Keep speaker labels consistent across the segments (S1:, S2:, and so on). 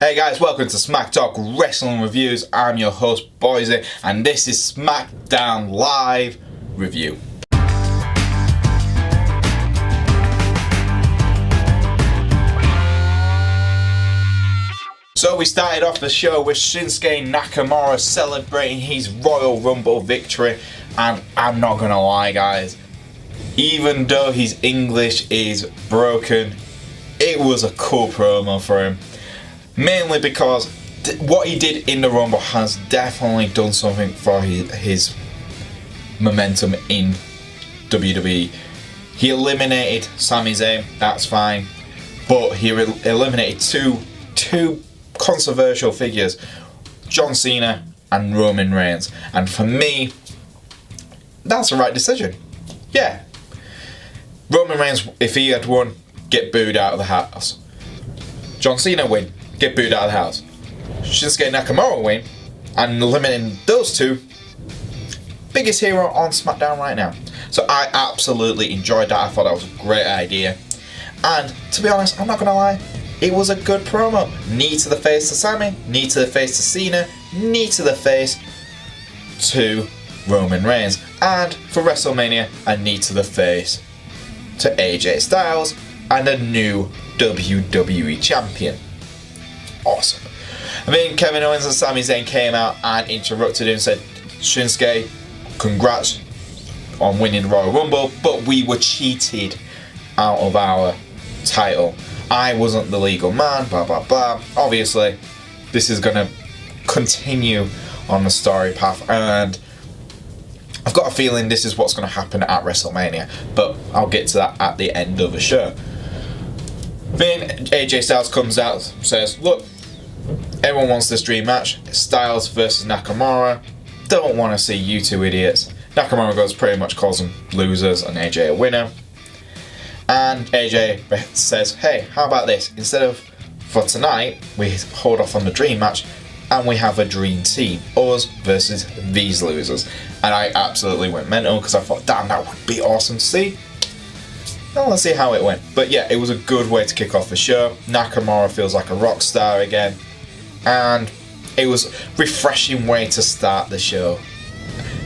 S1: Hey guys, welcome to Smack Talk Wrestling Reviews. I'm your host, Boise, and this is SmackDown Live Review. So we started off the show with Shinsuke Nakamura celebrating his Royal Rumble victory, and I'm not gonna lie guys, even though his English is broken, it was a cool promo for him. Mainly because what he did in the Rumble has definitely done something for his momentum in WWE. He eliminated Sami Zayn, that's fine, but he eliminated two controversial figures, John Cena and Roman Reigns, and for me, that's the right decision. Yeah, Roman Reigns, if he had won, get booed out of the house. John Cena win, get booed out of the house. Shinsuke Nakamura win, and eliminating those two, biggest hero on SmackDown right now. So I absolutely enjoyed that. I thought that was a great idea. And to be honest, I'm not gonna lie, it was a good promo. Knee to the face to Sami, knee to the face to Cena, knee to the face to Roman Reigns. And for WrestleMania, a knee to the face to AJ Styles and a new WWE Champion. Awesome. I mean, Kevin Owens and Sami Zayn came out and interrupted him and said, Shinsuke, congrats on winning the Royal Rumble, but we were cheated out of our title. I wasn't the legal man, blah blah blah. Obviously, this is going to continue on the story path, and I've got a feeling this is what's going to happen at WrestleMania, but I'll get to that at the end of the show. Then AJ Styles comes out, says, look, everyone wants this dream match. Styles versus Nakamura. Don't want to see you two idiots. Nakamura goes, pretty much calls them losers and AJ a winner. And AJ says, hey, how about this? Instead of for tonight, we hold off on the dream match and we have a dream team. Us versus these losers. And I absolutely went mental because I thought, damn, that would be awesome to see. Well, let's see how it went. But yeah, it was a good way to kick off the show. Nakamura feels like a rock star again. And it was a refreshing way to start the show.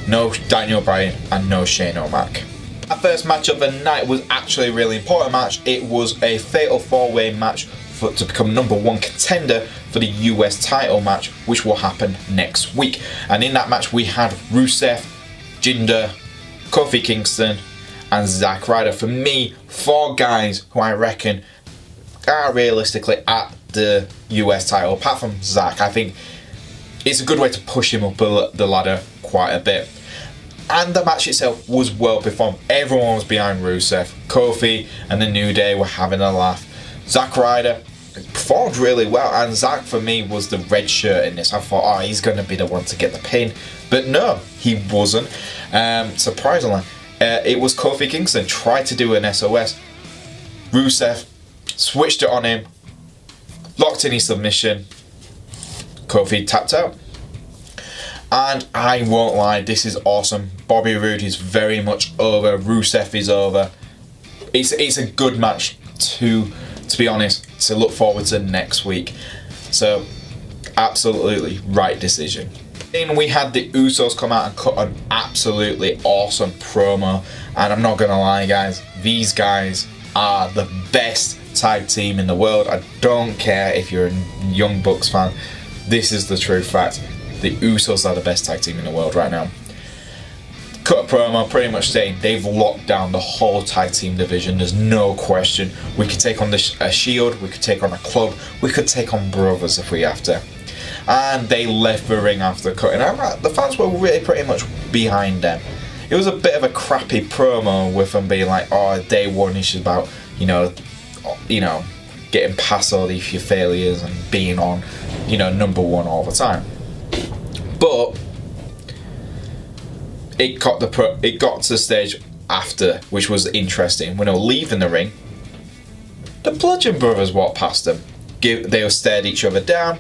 S1: No Daniel Bryan and no Shane O'Mac. Our first match of the night was actually a really important match. It was a Fatal Four-way match to become #1 contender for the US title match, which will happen next week. And in that match we had Rusev, Jinder, Kofi Kingston and Zack Ryder. For me, 4 guys who I reckon are realistically at the US title, apart from Zack. I think it's a good way to push him up the ladder quite a bit. And the match itself was well performed. Everyone was behind Rusev. Kofi and the New Day were having a laugh. Zack Ryder performed really well, and Zack for me was the red shirt in this. I thought, oh, he's going to be the one to get the pin. But no, he wasn't. Surprisingly, it was Kofi Kingston tried to do an SOS. Rusev switched it on him, locked in his submission. Kofi tapped out. And I won't lie, this is awesome. Bobby Roode is very much over. Rusev is over. It's a good match to be honest, to look forward to next week. So, absolutely right decision. Then we had the Usos come out and cut an absolutely awesome promo. And I'm not gonna lie guys, these guys are the best tag team in the world. I don't care if you're a Young Bucks fan. This is the true fact. The Usos are the best tag team in the world right now. Cut a promo pretty much saying they've locked down the whole tag team division. There's no question. We could take on a Shield, we could take on a Club, we could take on Brothers if we have to. And they left the ring after cutting. And the fans were really pretty much behind them. It was a bit of a crappy promo with them being like, oh, day one is about, you know, getting past all these failures and being on, #1 all the time. But it got to the stage after, which was interesting. When they were leaving the ring, the Bludgeon brothers walked past them. They stared each other down,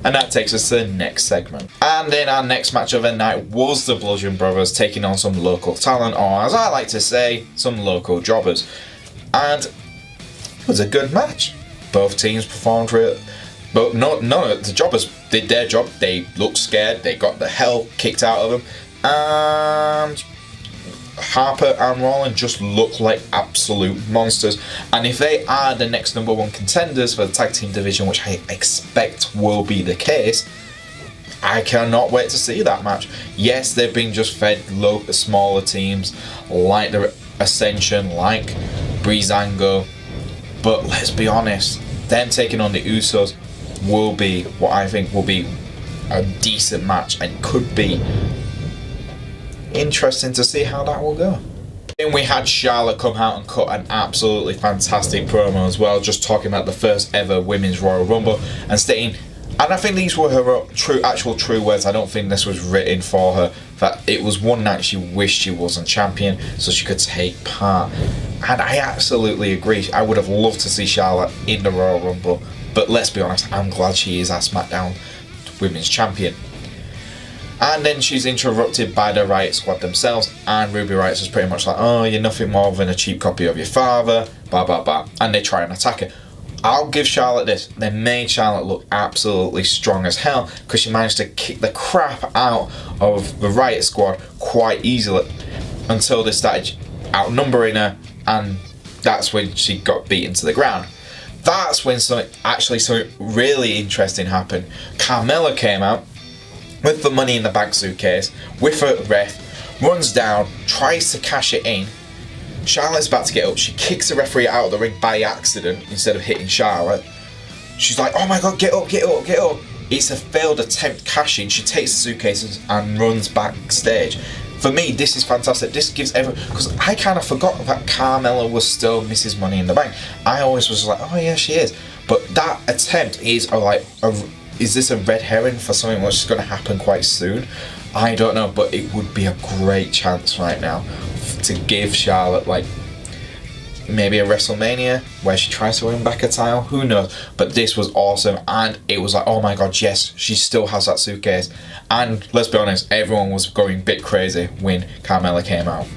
S1: and that takes us to the next segment. And then our next match of the night was the Bludgeon brothers taking on some local talent, or as I like to say, some local jobbers. And it was a good match. Both teams performed But no, the jobbers did their job. They looked scared. They got the hell kicked out of them. And Harper and Rollins just look like absolute monsters. And if they are the next number one contenders for the tag team division, which I expect will be the case, I cannot wait to see that match. Yes, they've been just fed smaller teams like the Ascension, like Breezango. But let's be honest, them taking on the Usos will be what I think will be a decent match, and could be interesting to see how that will go. Then we had Charlotte come out and cut an absolutely fantastic promo as well, just talking about the first ever Women's Royal Rumble and stating, and I think these were her true words, I don't think this was written for her, that it was one night she wished she wasn't champion so she could take part. And I absolutely agree. I would have loved to see Charlotte in the Royal Rumble, but let's be honest, I'm glad she is our SmackDown Women's Champion. And then she's interrupted by the Riott Squad themselves, and Ruby Riott is pretty much like, oh, you're nothing more than a cheap copy of your father, blah blah blah, and they try and attack her. I'll give Charlotte this, they made Charlotte look absolutely strong as hell, because she managed to kick the crap out of the Riott Squad quite easily, until they started outnumbering her, and that's when she got beaten to the ground. That's when something really interesting happened. Carmella came out with the Money in the Bank suitcase, with a ref, runs down, tries to cash it in. Charlotte's about to get up, she kicks the referee out of the ring by accident instead of hitting Charlotte. She's like, oh my god, get up, get up, get up. It's a failed attempt cashing. She takes the suitcases and runs backstage. For me, this is fantastic. This gives everyone, because I kind of forgot that Carmella was still Mrs. Money in the Bank. I always was like, oh yeah, she is. But that attempt is is this a red herring for something which is going to happen quite soon? I don't know, but it would be a great chance right now to give Charlotte maybe a WrestleMania where she tries to win back a title. Who knows? But this was awesome, and it was like, oh my god, yes, she still has that suitcase. And let's be honest, everyone was going a bit crazy when Carmella came out.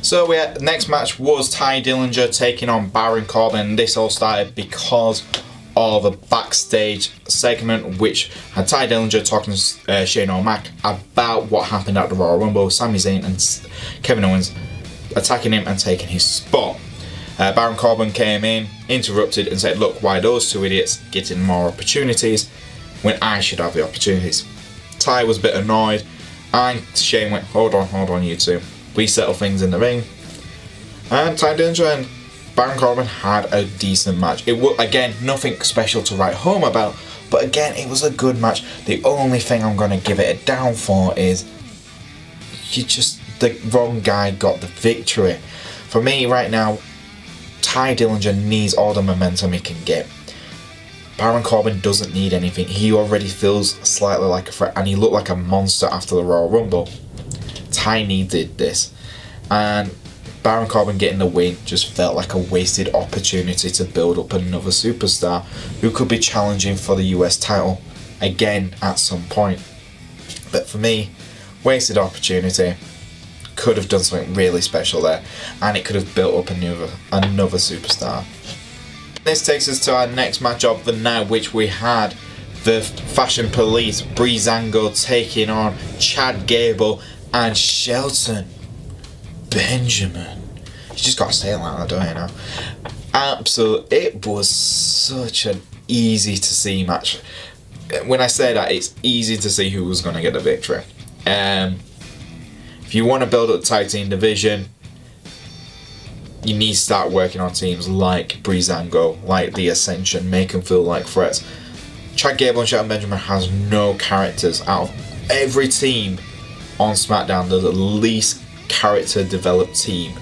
S1: So next match was Ty Dillinger taking on Baron Corbin. This all started because of a backstage segment which had Ty Dillinger talking to Shane O'Mac about what happened at the Royal Rumble. Sami Zayn and Kevin Owens attacking him and taking his spot. Baron Corbin came in, interrupted and said, look, why are those two idiots getting more opportunities when I should have the opportunities? Ty was a bit annoyed, and Shane went, hold on you two, we settle things in the ring. And Ty Dillinger and Baron Corbin had a decent match. It was, again, nothing special to write home about, but again, it was a good match. The only thing I'm going to give it a down for is the wrong guy got the victory. For me right now, Ty Dillinger needs all the momentum he can get. Baron Corbin doesn't need anything. He already feels slightly like a threat, and he looked like a monster after the Royal Rumble. Ty needed this, and Baron Corbin getting the win just felt like a wasted opportunity to build up another superstar who could be challenging for the US title again at some point. But for me, wasted opportunity. Could have done something really special there, and it could have built up another superstar. This takes us to our next match of the night, which we had the Fashion Police, Breezango, taking on Chad Gable and Shelton Benjamin. You just gotta say it like that, don't you know? Absolutely, it was such an easy to see match. When I say that, it's easy to see who was gonna get the victory. If you want to build up the tag team division, you need to start working on teams like Breezango, like the Ascension, make them feel like threats. Chad Gable and Shelton Benjamin has no characters. Out of every team on SmackDown, they're the least character developed team.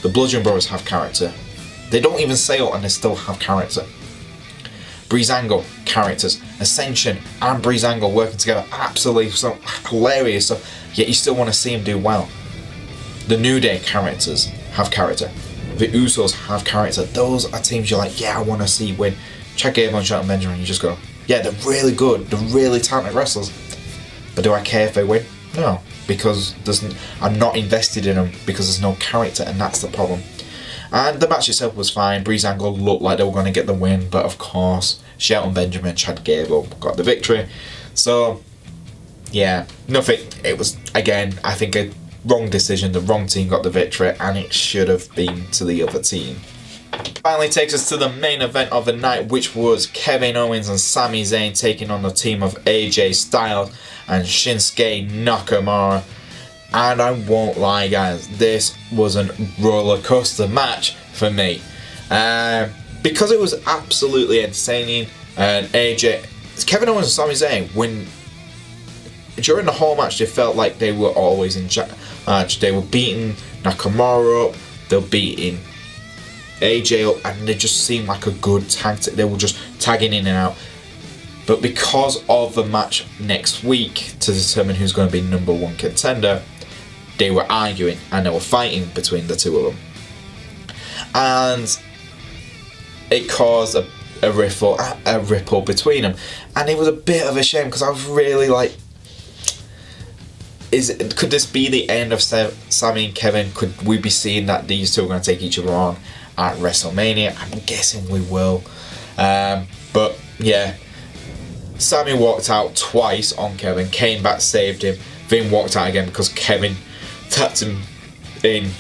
S1: The Bludgeon Brothers have character. They don't even sail and they still have character. Breezango, characters. Ascension and Breezango working together, absolutely so hilarious stuff, yet you still want to see them do well. The New Day characters have character. The Usos have character. Those are teams you're like, yeah, I want to see win. Chad Gable and Shelton Benjamin, you just go, yeah, they're really good, they're really talented wrestlers. But do I care if they win? No, because I'm not invested in them because there's no character, and that's the problem. And the match itself was fine. Breezango looked like they were going to get the win, but of course, Shelton, Benjamin, Chad Gable got the victory. So, yeah, nothing. It was, again, I think a wrong decision. The wrong team got the victory, and it should have been to the other team. Finally takes us to the main event of the night, which was Kevin Owens and Sami Zayn taking on the team of AJ Styles and Shinsuke Nakamura. And I won't lie, guys, this was a roller coaster match for me. Because it was absolutely entertaining, and Kevin Owens and Sami Zayn, during the whole match, they felt like they were always in charge. They were beating Nakamura up, they were beating AJ up, and they just seemed like a good tag. They were just tagging in and out. But because of the match next week to determine who's going to be #1 contender, they were arguing and they were fighting between the two of them. And it caused a ripple between them. And it was a bit of a shame, because I was really like, could this be the end of Sami and Kevin? Could we be seeing that these two are going to take each other on at WrestleMania? I'm guessing we will. But yeah, Sami walked out twice on Kevin, came back, saved him, then walked out again because Kevin tapped him in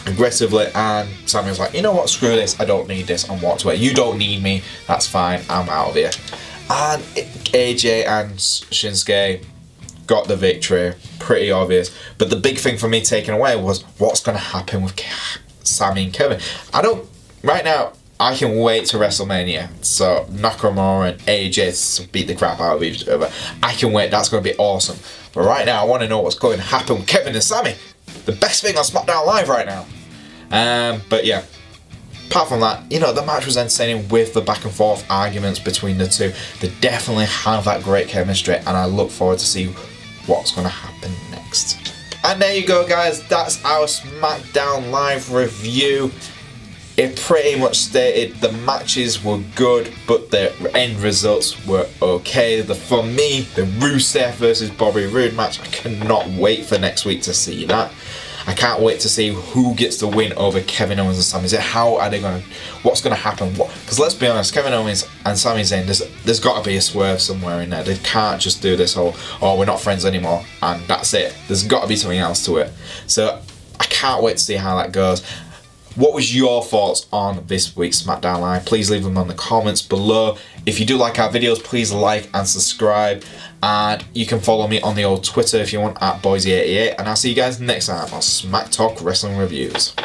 S1: aggressively, and Sami was like, you know what, screw this, I don't need this, and walked away. You don't need me, that's fine, I'm out of here. And AJ and Shinsuke got the victory, pretty obvious. But the big thing for me taken away was what's going to happen with Sami and Kevin. Right now, I can wait to WrestleMania. So Nakamura and AJ beat the crap out of each other. I can wait, that's going to be awesome. But right now, I want to know what's going to happen with Kevin and Sami. The best thing on SmackDown Live right now. But yeah, apart from that, you know, the match was entertaining with the back and forth arguments between the two. They definitely have that great chemistry, and I look forward to see what's going to happen next. And there you go, guys, that's our SmackDown Live review. It pretty much stated the matches were good, but the end results were okay. For me, the Rusev versus Bobby Roode match, I cannot wait for next week to see that. I can't wait to see who gets the win over Kevin Owens and Sami Zayn. How are they going to... What's going to happen? Because let's be honest, Kevin Owens and Sami Zayn, there's got to be a swerve somewhere in there. They can't just do this whole, oh, we're not friends anymore, and that's it. There's got to be something else to it. So I can't wait to see how that goes. What was your thoughts on this week's SmackDown Live? Please leave them in the comments below. If you do like our videos, please like and subscribe. And you can follow me on the old Twitter if you want, at Boise88. And I'll see you guys next time on Smack Talk Wrestling Reviews.